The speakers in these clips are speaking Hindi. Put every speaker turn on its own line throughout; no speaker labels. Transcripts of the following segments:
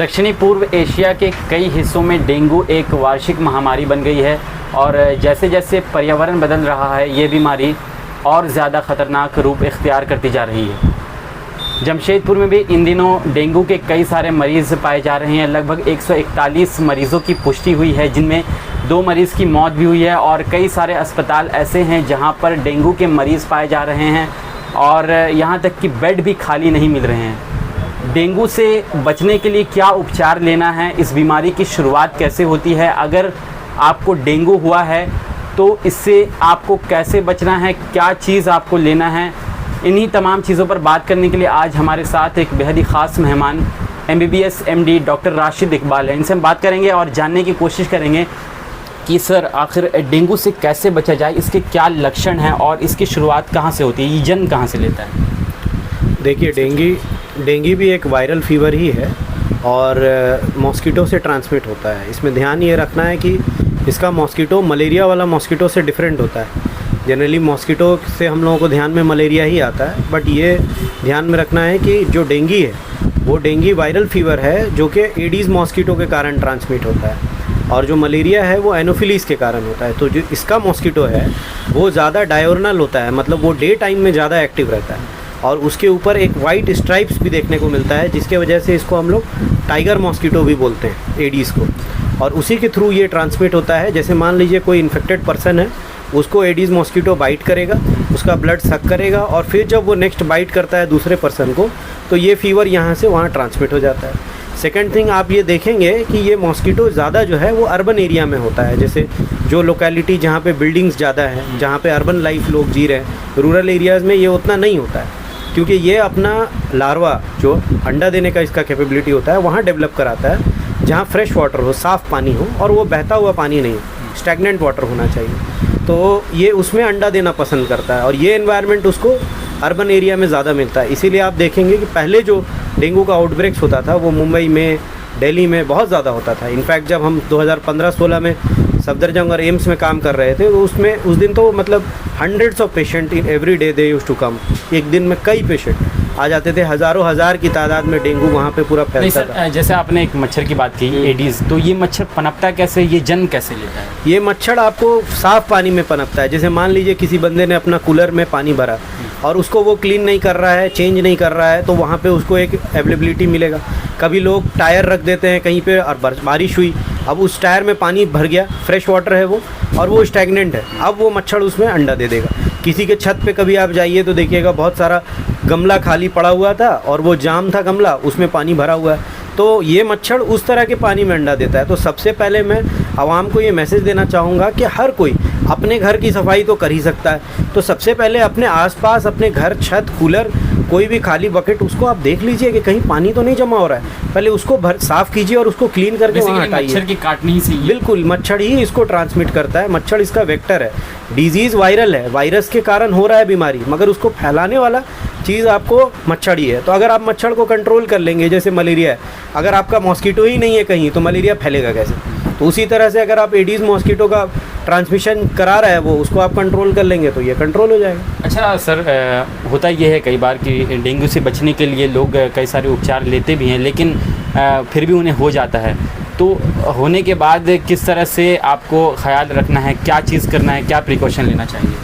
दक्षिणी पूर्व एशिया के कई हिस्सों में डेंगू एक वार्षिक महामारी बन गई है और जैसे जैसे पर्यावरण बदल रहा है ये बीमारी और ज़्यादा ख़तरनाक रूप इख्तियार करती जा रही है। जमशेदपुर में भी इन दिनों डेंगू के कई सारे मरीज़ पाए जा रहे हैं। लगभग 141 मरीज़ों की पुष्टि हुई है, जिनमें 2 मरीज़ की मौत भी हुई है और कई सारे अस्पताल ऐसे हैं जहां पर डेंगू के मरीज़ पाए जा रहे हैं और यहां तक कि बेड भी खाली नहीं मिल रहे हैं। डेंगू से बचने के लिए क्या उपचार लेना है, इस बीमारी की शुरुआत कैसे होती है, अगर आपको डेंगू हुआ है तो इससे आपको कैसे बचना है, क्या चीज़ आपको लेना है, इन्हीं तमाम चीज़ों पर बात करने के लिए आज हमारे साथ एक बेहद ही ख़ास मेहमान MBBS MD doctor Rashid Iqbal हैं। इनसे हम बात करेंगे और जानने की कोशिश करेंगे कि सर आखिर डेंगू से कैसे बचा जाए, इसके क्या लक्षण हैं और इसकी शुरुआत कहाँ से होती है, ये जन्म कहाँ से लेता है।
देखिए, डेंगू भी एक वायरल फीवर ही है और मॉस्किटो से ट्रांसमिट होता है। इसमें ध्यान ये रखना है कि इसका मॉस्किटो मलेरिया वाला मॉस्किटो से डिफरेंट होता है। जनरली मॉस्किटो से हम लोगों को ध्यान में मलेरिया ही आता है, बट ये ध्यान में रखना है कि जो डेंगू है वो डेंगू वायरल फीवर है जो कि एडीज़ मॉस्किटो के कारण ट्रांसमिट होता है और जो मलेरिया है वो एनोफिलीज़ के कारण होता है। तो जो इसका मॉस्किटो है वो ज़्यादा डायोर्नल होता है, मतलब वो डे टाइम में ज़्यादा एक्टिव रहता है और उसके ऊपर एक वाइट स्ट्राइप्स भी देखने को मिलता है, जिसके वजह से इसको हम लोग टाइगर मॉस्किटो भी बोलते हैं, एडीज़ को। और उसी के थ्रू ये ट्रांसमिट होता है। जैसे मान लीजिए कोई इन्फेक्टेड पर्सन है, उसको एडीज़ मॉस्किटो बाइट करेगा, उसका ब्लड सक करेगा और फिर जब वो नेक्स्ट बाइट करता है दूसरे पर्सन को तो ये फीवर यहाँ से वहाँ ट्रांसमिट हो जाता है। सेकेंड थिंग आप ये देखेंगे कि ये मॉस्किटो ज़्यादा जो है वो अर्बन एरिया में होता है। जैसे जो लोकेलिटी जहाँ पे बिल्डिंग्स ज़्यादा है, जहाँ पे अर्बन लाइफ लोग जी रहे हैं, रूरल एरियाज़ में ये उतना नहीं होता है, क्योंकि ये अपना लार्वा जो अंडा देने का इसका कैपेबिलिटी होता है वहाँ डेवलप कराता है जहाँ फ्रेश वाटर हो, साफ़ पानी हो और वो बहता हुआ पानी नहीं, स्टैगनेंट वाटर होना चाहिए। तो ये उसमें अंडा देना पसंद करता है और ये एनवायरनमेंट उसको अर्बन एरिया में ज़्यादा मिलता है। इसीलिए आप देखेंगे कि पहले जो डेंगू का आउटब्रेक्स होता था वो मुंबई में, दिल्ली में बहुत ज़्यादा होता था। इनफैक्ट जब हम 2015-16 में सफदरजंग और एम्स में काम कर रहे थे तो उसमें उस दिन तो मतलब hundreds of patient in every day they used to come. एक दिन में कई पेशेंट आ जाते थे, हज़ारों हज़ार की तादाद में डेंगू वहाँ पे पूरा फैलता था।
जैसे आपने एक मच्छर की बात की, एडीज़, तो ये मच्छर पनपता कैसे, ये जन्म कैसे लेता है?
ये मच्छर आपको साफ़ पानी में पनपता है। जैसे मान लीजिए किसी बंदे ने अपना कूलर में पानी भरा और उसको वो क्लीन नहीं कर रहा है, चेंज नहीं कर रहा है, तो वहाँ पे उसको एक अवेलेबिलिटी मिलेगा। कभी लोग टायर रख देते हैं कहीं पे और बारिश हुई, अब उस टायर में पानी भर गया, फ्रेश वाटर है वो और वो स्टैगनेंट है, अब वो मच्छर उसमें अंडा दे देगा। किसी के छत पे कभी आप जाइए तो देखिएगा बहुत सारा गमला खाली पड़ा हुआ था और वो जाम था गमला, उसमें पानी भरा हुआ है, तो ये मच्छर उस तरह के पानी में अंडा देता है। तो सबसे पहले मैं आवाम को ये मैसेज देना चाहूँगा कि हर कोई अपने घर की सफाई तो कर ही सकता है, तो सबसे पहले अपने आसपास, अपने घर, छत, कूलर, कोई भी खाली बकेट, उसको आप देख लीजिए कि कहीं पानी तो नहीं जमा हो रहा है, पहले उसको साफ़ कीजिए और उसको क्लीन करके वहाँ हटाइए।
मच्छर की काटनी से
बिल्कुल, मच्छर ही इसको ट्रांसमिट करता है, मच्छर इसका वेक्टर है। डिजीज़ वायरल है, वायरस के कारण हो रहा है बीमारी, मगर उसको फैलाने वाला चीज़ आपको मच्छर ही है। तो अगर आप मच्छर को कंट्रोल कर लेंगे, जैसे मलेरिया है, अगर आपका मॉस्किटो ही नहीं है कहीं तो मलेरिया फैलेगा कैसे? तो उसी तरह से अगर आप एडीज़ मॉस्किटो का ट्रांसमिशन करा रहा है वो, उसको आप कंट्रोल कर लेंगे तो ये कंट्रोल हो जाएगा।
अच्छा सर, होता ये है कई बार कि डेंगू से बचने के लिए लोग कई सारे उपचार लेते भी हैं, लेकिन फिर भी उन्हें हो जाता है। तो होने के बाद किस तरह से आपको ख्याल रखना है, क्या चीज़ करना है, क्या प्रिकॉशन लेना चाहिए?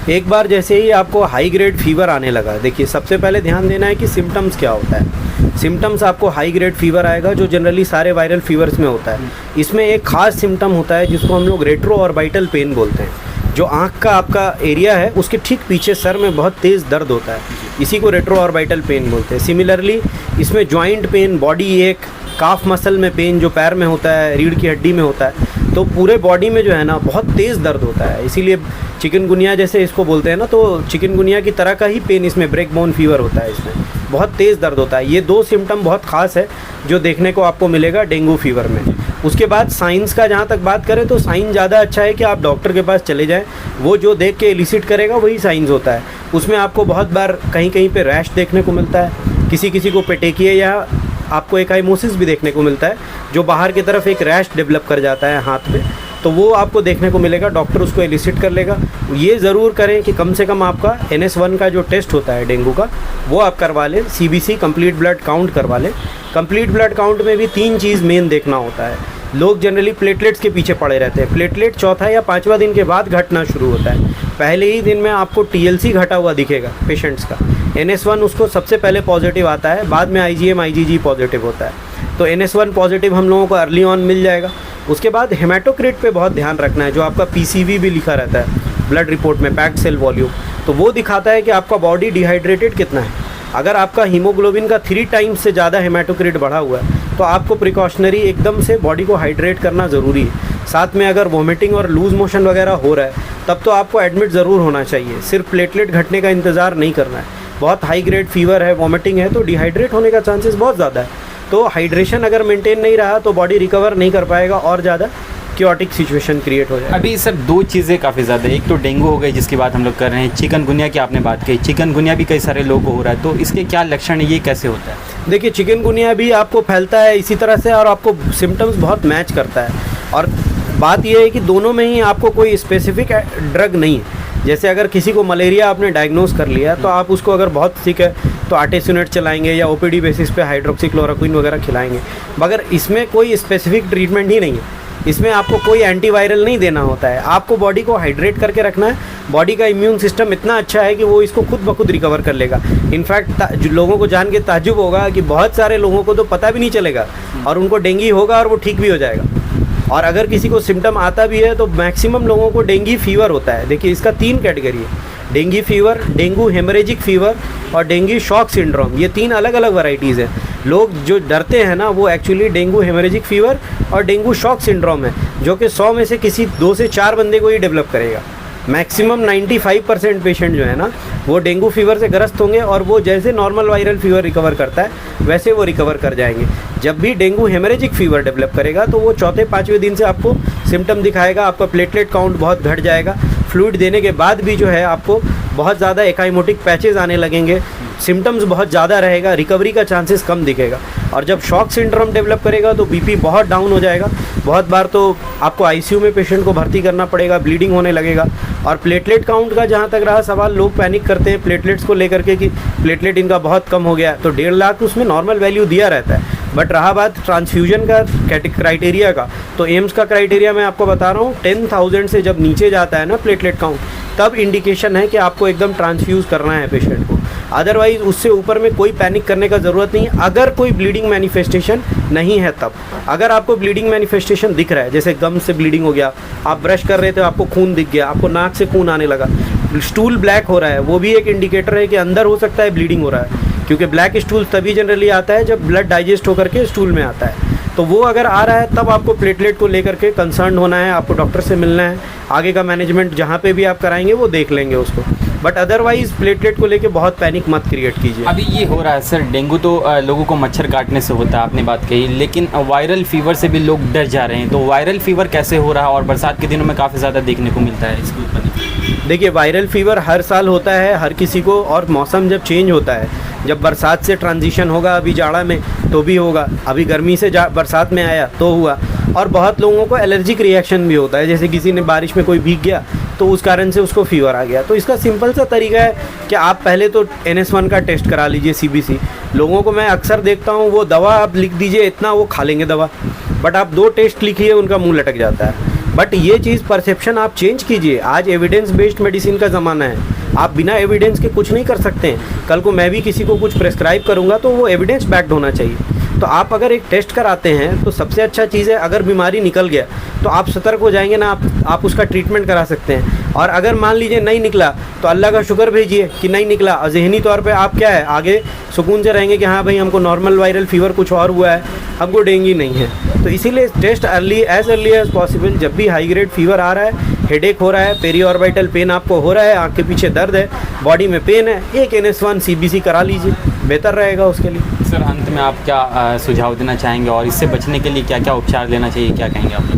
एक बार जैसे ही आपको हाई ग्रेड फीवर आने लगा, देखिए सबसे पहले ध्यान देना है कि सिम्टम्स क्या होता है। सिम्टम्स आपको हाई ग्रेड फीवर आएगा जो जनरली सारे वायरल फीवर्स में होता है। इसमें एक ख़ास सिम्टम होता है जिसको हम लोग रेट्रो ऑर्बिटल पेन बोलते हैं। जो आँख का आपका एरिया है उसके ठीक पीछे सर में बहुत तेज़ दर्द होता है, इसी को रेट्रो ऑर्बिटल पेन बोलते हैं। सिमिलरली इसमें जॉइंट पेन, बॉडी एक, काफ मसल में पेन जो पैर में होता है, रीढ़ की हड्डी में होता है, तो पूरे बॉडी में जो है ना बहुत तेज़ दर्द होता है। इसीलिए चिकनगुनिया जैसे इसको बोलते हैं ना, तो चिकनगुनिया की तरह का ही पेन इसमें, ब्रेक बोन फीवर होता है, इसमें बहुत तेज़ दर्द होता है। ये 2 सिम्टम बहुत ख़ास है जो देखने को आपको मिलेगा डेंगू फीवर में। उसके बाद साइंस का जहाँ तक बात करें तो साइन ज़्यादा अच्छा है कि आप डॉक्टर के पास चले जाएं, वो जो देख के एलिसिट करेगा वही साइंस होता है। उसमें आपको बहुत बार कहीं कहीं पे रैश देखने को मिलता है, किसी किसी को पेटेकिया या आपको एक एकाइमोसिस भी देखने को मिलता है, जो बाहर की तरफ एक रैश डेवलप कर जाता है हाथ पे। तो वो आपको देखने को मिलेगा, डॉक्टर उसको एलिसिट कर लेगा। ये ज़रूर करें कि कम से कम आपका NS1 का जो टेस्ट होता है डेंगू का वो आप करवा लें, CBC कंप्लीट ब्लड काउंट करवा लें। कंप्लीट ब्लड काउंट में भी 3 चीज़ मेन देखना होता है। लोग जनरली प्लेटलेट्स के पीछे पड़े रहते हैं। प्लेटलेट चौथा या 5वां दिन के बाद घटना शुरू होता है। पहले ही दिन में आपको TLC घटा हुआ दिखेगा पेशेंट्स का। NS1 उसको सबसे पहले पॉजिटिव आता है, बाद में IgM IgG पॉजिटिव होता है। तो NS1 पॉजिटिव हम लोगों को अर्ली ऑन मिल जाएगा। उसके बाद हेमाटोक्रिट पे बहुत ध्यान रखना है, जो आपका PCV भी लिखा रहता है ब्लड रिपोर्ट में, पैक्ड सेल वॉल्यूम। तो वो दिखाता है कि आपका बॉडी डिहाइड्रेटेड कितना है। अगर आपका हीमोग्लोबिन का 3 टाइम्स से ज़्यादा हेमाटोक्रिट बढ़ा हुआ है तो आपको प्रिकॉशनरी एकदम से बॉडी को हाइड्रेट करना ज़रूरी है। साथ में अगर वॉमिटिंग और लूज़ मोशन वगैरह हो रहा है तब तो आपको एडमिट ज़रूर होना चाहिए। सिर्फ प्लेटलेट घटने का इंतज़ार नहीं करना है। बहुत हाई ग्रेड फीवर है, वॉमिटिंग है तो डिहाइड्रेट होने का चांसेस बहुत ज़्यादा है। तो हाइड्रेशन अगर मेंटेन नहीं रहा तो बॉडी रिकवर नहीं कर पाएगा और ज़्यादा क्योटिक सिचुएशन क्रिएट हो जाए।
अभी सर 2 चीज़ें काफ़ी ज़्यादा, एक तो डेंगू हो गई जिसकी बात हम लोग कर रहे हैं, चिकनगुनिया की आपने बात कही, चिकनगुनिया भी कई सारे लोगों को हो रहा है, तो इसके क्या लक्षण है, ये कैसे होता है?
देखिए, चिकनगुनिया भी आपको फैलता है इसी तरह से और आपको सिम्टम्स बहुत मैच करता है। और बात यह है कि दोनों में ही आपको कोई स्पेसिफिक ड्रग नहीं है। जैसे अगर किसी को मलेरिया आपने डायग्नोज कर लिया तो आप उसको अगर बहुत ठीक है तो आर्टेसुनेट चलाएंगे या OPD बेसिस पे हाइड्रोक्सीक्लोरोक्विन वगैरह खिलाएंगे, मगर इसमें कोई स्पेसिफिक ट्रीटमेंट ही नहीं है। इसमें आपको कोई एंटीवायरल नहीं देना होता है, आपको बॉडी को हाइड्रेट करके रखना है। बॉडी का इम्यून सिस्टम इतना अच्छा है कि वो इसको खुद ब खुद रिकवर कर लेगा। इनफैक्ट लोगों को जान के ताज्जुब होगा कि बहुत सारे लोगों को तो पता भी नहीं चलेगा और उनको डेंगू होगा और वो ठीक भी हो जाएगा। और अगर किसी को सिम्टम आता भी है तो मैक्सिमम लोगों को डेंगू फीवर होता है। देखिए, इसका 3 कैटेगरी है, dengue fever, dengue haemorrhagic fever और डेंगू शॉक सिंड्रोम। ये 3 अलग अलग वैरायटीज़ हैं। लोग जो डरते हैं ना वो एक्चुअली डेंगू हेमरेजिक फीवर और डेंगू शॉक सिंड्रोम है, जो कि 100 में से किसी 2 से 4 बंदे को ही डेवलप करेगा। मैक्सिमम 95% पेशेंट जो है ना वो डेंगू फीवर से ग्रस्त होंगे और वो जैसे नॉर्मल वायरल फीवर रिकवर करता है वैसे वो रिकवर कर जाएंगे। जब भी डेंगू हेमरेजिक फीवर डेवलप करेगा तो वो 4-5वें दिन से आपको सिम्टम दिखाएगा। आपका प्लेटलेट काउंट बहुत घट जाएगा। फ्लूइड देने के बाद भी जो है आपको बहुत ज़्यादा एकाइमोटिक पैचेस आने लगेंगे, सिम्टम्स बहुत ज़्यादा रहेगा, रिकवरी का चांसेस कम दिखेगा। और जब शॉक सिंड्रोम डेवलप करेगा तो BP बहुत डाउन हो जाएगा। बहुत बार तो आपको ICU में पेशेंट को भर्ती करना पड़ेगा, ब्लीडिंग होने लगेगा। और प्लेटलेट काउंट का जहाँ तक रहा सवाल, लोग पैनिक करते हैं प्लेटलेट्स को लेकर के कि प्लेटलेट इनका बहुत कम हो गया, तो 1.5 लाख उसमें नॉर्मल वैल्यू दिया रहता है। बट रहा बात ट्रांसफ्यूजन का क्राइटेरिया का, तो एम्स का क्राइटेरिया मैं आपको बता रहा हूँ, 10,000 से जब नीचे जाता है ना प्लेटलेट काउंट, तब इंडिकेशन है कि आपको एकदम ट्रांसफ्यूज़ करना है पेशेंट को। अदरवाइज़ उससे ऊपर में कोई पैनिक करने का ज़रूरत नहीं है। अगर कोई ब्लीडिंग मैनिफेस्टेशन नहीं है तब, अगर आपको ब्लीडिंग मैनिफेस्टेशन दिख रहा है, जैसे गम से ब्लीडिंग हो गया, आप ब्रश कर रहे थे आपको खून दिख गया, आपको नाक से खून आने लगा, स्टूल ब्लैक हो रहा है, वो भी एक इंडिकेटर है कि अंदर हो सकता है ब्लीडिंग हो रहा है। क्योंकि ब्लैक स्टूल तभी जनरली आता है जब ब्लड डाइजेस्ट होकर के स्टूल में आता है। तो वो अगर आ रहा है तब आपको प्लेटलेट को लेकर के कंसर्न होना है, आपको डॉक्टर से मिलना है। आगे का मैनेजमेंट जहाँ पे भी आप कराएंगे वो देख लेंगे उसको। बट अदरवाइज़ प्लेटलेट को लेके बहुत पैनिक मत क्रिएट कीजिए।
अभी ये हो रहा है सर, डेंगू तो लोगों को मच्छर काटने से होता है, आपने बात कही, लेकिन वायरल फीवर से भी लोग डर जा रहे हैं। तो वायरल फीवर कैसे हो रहा है और बरसात के दिनों में काफ़ी ज़्यादा देखने को मिलता है इसकी उत्पत्ति?
देखिए, वायरल फीवर हर साल होता है हर किसी को, और मौसम जब चेंज होता है, जब बरसात से ट्रांजिशन होगा, अभी जाड़ा में तो भी होगा, अभी गर्मी से बरसात में आया तो हुआ। और बहुत लोगों को एलर्जिक रिएक्शन भी होता है, जैसे किसी ने बारिश में कोई भीग गया तो उस कारण से उसको फीवर आ गया। तो इसका सिंपल सा तरीका है कि आप पहले तो NS1 का टेस्ट करा लीजिए, CBC। लोगों को मैं अक्सर देखता हूँ वो दवा आप लिख दीजिए, इतना वो खा लेंगे दवा, बट आप 2 टेस्ट लिखिए उनका मुंह लटक जाता है। बट ये चीज़ परसेप्शन आप चेंज कीजिए। आज एविडेंस बेस्ड मेडिसिन का ज़माना है, आप बिना एविडेंस के कुछ नहीं कर सकते हैं। कल को मैं भी किसी को कुछ प्रेस्क्राइब करूँगा तो वो एविडेंस बैक्ड होना चाहिए। तो आप अगर एक टेस्ट कराते हैं तो सबसे अच्छा चीज़ है, अगर बीमारी निकल गया तो आप सतर्क हो जाएंगे ना, आप उसका ट्रीटमेंट करा सकते हैं। और अगर मान लीजिए नहीं निकला तो अल्लाह का शुक्र भेजिए कि नहीं निकला, और ज़हनी तौर पे आप क्या है आगे सुकून से रहेंगे कि हाँ भाई हमको नॉर्मल वायरल फीवर कुछ और हुआ है, हमको डेंगू नहीं है। तो इसीलिए टेस्ट अर्ली एज पॉसिबल। जब भी हाई ग्रेड फीवर आ रहा है, हेडेक हो रहा है, पेरी ऑर्बिटल पेन आपको हो रहा है, आँख के पीछे दर्द है, बॉडी में पेन है, एक NS1 CBC करा लीजिए, बेहतर रहेगा उसके लिए।
सर अंत में आप क्या सुझाव देना चाहेंगे और इससे बचने के लिए क्या क्या उपचार लेना चाहिए, क्या कहेंगे आप लोग?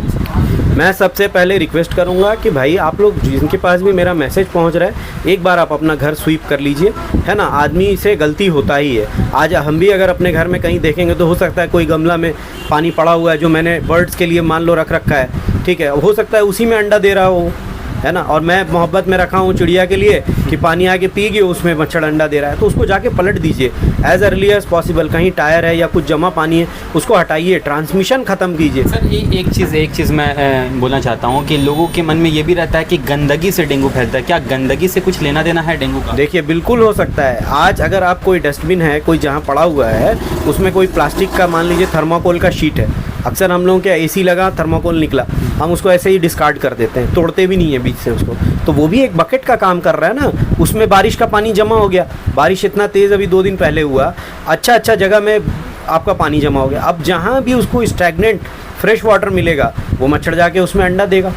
मैं सबसे पहले रिक्वेस्ट करूंगा कि भाई आप लोग जिनके पास भी मेरा मैसेज पहुंच रहा है, एक बार आप अपना घर स्वीप कर लीजिए, है ना। आदमी से गलती होता ही है। आज हम भी अगर अपने घर में कहीं देखेंगे तो हो सकता है कोई गमला में पानी पड़ा हुआ है जो मैंने बर्ड्स के लिए मान लो रख रखा है, ठीक है, हो सकता है उसी में अंडा दे रहा हो, है ना। और मैं मोहब्बत में रखा हूँ चिड़िया के लिए कि पानी आके पी गए, उसमें मच्छर अंडा दे रहा है, तो उसको जाके पलट दीजिए एज अर्ली एज पॉसिबल। कहीं टायर है या कुछ जमा पानी है उसको हटाइए, ट्रांसमिशन ख़त्म कीजिए।
सर एक चीज़ मैं बोलना चाहता हूँ कि लोगों के मन में ये भी रहता है कि गंदगी से डेंगू फैलता है। क्या गंदगी से कुछ लेना देना है डेंगू का?
देखिए बिल्कुल हो सकता है। आज अगर आप कोई डस्टबिन है कोई जहाँ पड़ा हुआ है, उसमें कोई प्लास्टिक का मान लीजिए थर्माकोल का शीट है, अक्सर हम लोगों के एसी लगा थर्माकोल निकला, हम उसको ऐसे ही डिस्कार्ड कर देते हैं, तोड़ते भी नहीं है बीच से उसको, तो वो भी एक बकेट का काम कर रहा है ना। उसमें बारिश का पानी जमा हो गया, बारिश इतना तेज़ अभी 2 दिन पहले हुआ, अच्छा जगह में आपका पानी जमा हो गया। अब जहाँ भी उसको स्टैग्नेंट फ्रेश वाटर मिलेगा वो मच्छर जाके उसमें अंडा देगा।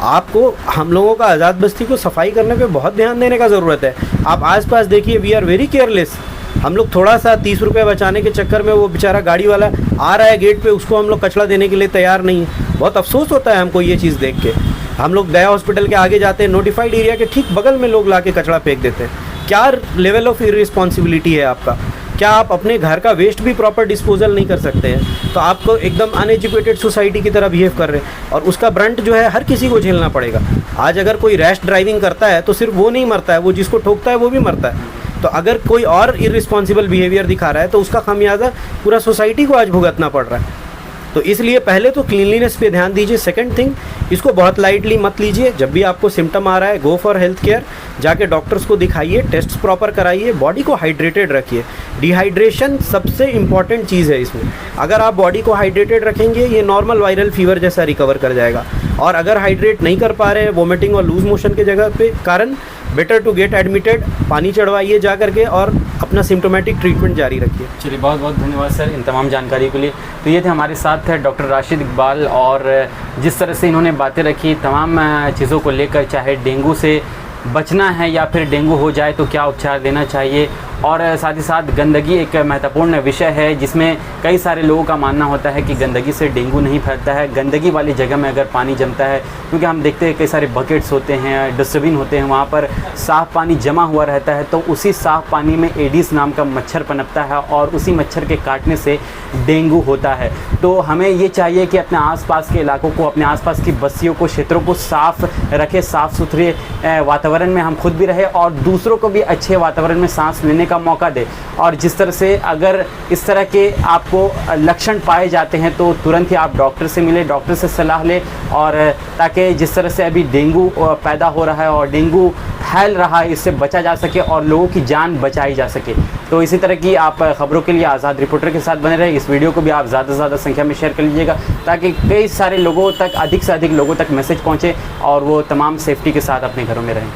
आपको हम लोगों का आज़ाद बस्ती को सफाई करने पे बहुत ध्यान देने का ज़रूरत है। आप आसपास देखिए, वी आर वेरी केयरलेस। हम लोग थोड़ा सा 30 रुपये बचाने के चक्कर में वो बेचारा गाड़ी वाला आ रहा है गेट पे, उसको हम लोग कचरा देने के लिए तैयार नहीं है। बहुत अफसोस होता है हमको ये चीज़ देख के। हम लोग दया हॉस्पिटल के आगे जाते हैं, नोटिफाइड एरिया के ठीक बगल में लोग ला के कचरा फेंक देते हैं। क्या लेवल ऑफ इररिस्पॉन्सिबिलिटी है आपका? क्या आप अपने घर का वेस्ट भी प्रॉपर डिस्पोजल नहीं कर सकते हैं? तो आपको एकदम अनएजुकेटेड सोसाइटी की तरह बिहेव कर रहे हैं, और उसका ब्रंट जो है हर किसी को झेलना पड़ेगा। आज अगर कोई रैश ड्राइविंग करता है तो सिर्फ वो नहीं मरता है, वो जिसको ठोकता है वो भी मरता है। तो अगर कोई और इररिस्पॉन्सिबल बिहेवियर दिखा रहा है तो उसका खामियाजा पूरा सोसाइटी को आज भुगतना पड़ रहा है। तो इसलिए पहले तो क्लीनलीनेस पे ध्यान दीजिए। सेकंड थिंग, इसको बहुत लाइटली मत लीजिए। जब भी आपको सिम्टम आ रहा है, गो फॉर हेल्थ केयर, जाके डॉक्टर्स को दिखाइए, टेस्ट प्रॉपर कराइए, बॉडी को हाइड्रेटेड रखिए। डिहाइड्रेशन सबसे इंपॉर्टेंट चीज़ है इसमें। अगर आप बॉडी को हाइड्रेटेड रखेंगे, ये नॉर्मल वायरल फीवर जैसा रिकवर कर जाएगा। और अगर हाइड्रेट नहीं कर पा रहे हैं, वोमिटिंग और लूज मोशन के जगह पे कारण, बेटर टू गेट एडमिटेड, पानी चढ़वाइए जा करके और अपना सिम्टोमेटिक ट्रीटमेंट जारी रखिए।
चलिए, बहुत बहुत धन्यवाद सर इन तमाम जानकारी के लिए। तो ये थे हमारे साथ थे डॉक्टर राशिद इकबाल, और जिस तरह से इन्होंने बातें रखी तमाम चीज़ों को लेकर, चाहे डेंगू से बचना है या फिर डेंगू हो जाए तो क्या उपचार लेना चाहिए, और साथ ही साथ गंदगी एक महत्वपूर्ण विषय है जिसमें कई सारे लोगों का मानना होता है कि गंदगी से डेंगू नहीं फैलता है। गंदगी वाली जगह में अगर पानी जमता है, क्योंकि हम देखते हैं कई सारे बकेट्स होते हैं, डस्टबिन होते हैं, वहाँ पर साफ़ पानी जमा हुआ रहता है, तो उसी साफ़ पानी में एडिस नाम का मच्छर पनपता है और उसी मच्छर के काटने से डेंगू होता है। तो हमें ये चाहिए कि अपने आसपास के इलाकों को, अपने आसपास की बस्तियों को, क्षेत्रों को साफ़ रखें, साफ़ सुथरे वातावरण में हम खुद भी रहें और दूसरों को भी अच्छे वातावरण में सांस लेने का मौका दे। और जिस तरह से अगर इस तरह के आपको लक्षण पाए जाते हैं तो तुरंत ही आप डॉक्टर से मिलें, डॉक्टर से सलाह लें, और ताकि जिस तरह से अभी डेंगू पैदा हो रहा है और डेंगू फैल रहा है, इससे बचा जा सके और लोगों की जान बचाई जा सके। तो इसी तरह की आप खबरों के लिए आज़ाद रिपोर्टर के साथ बने रहें। इस वीडियो को भी आप ज़्यादा से ज़्यादा संख्या में शेयर कर लीजिएगा ताकि कई सारे लोगों तक, अधिक से अधिक लोगों तक मैसेज पहुँचे और वो तमाम सेफ्टी के साथ अपने घरों में रहें।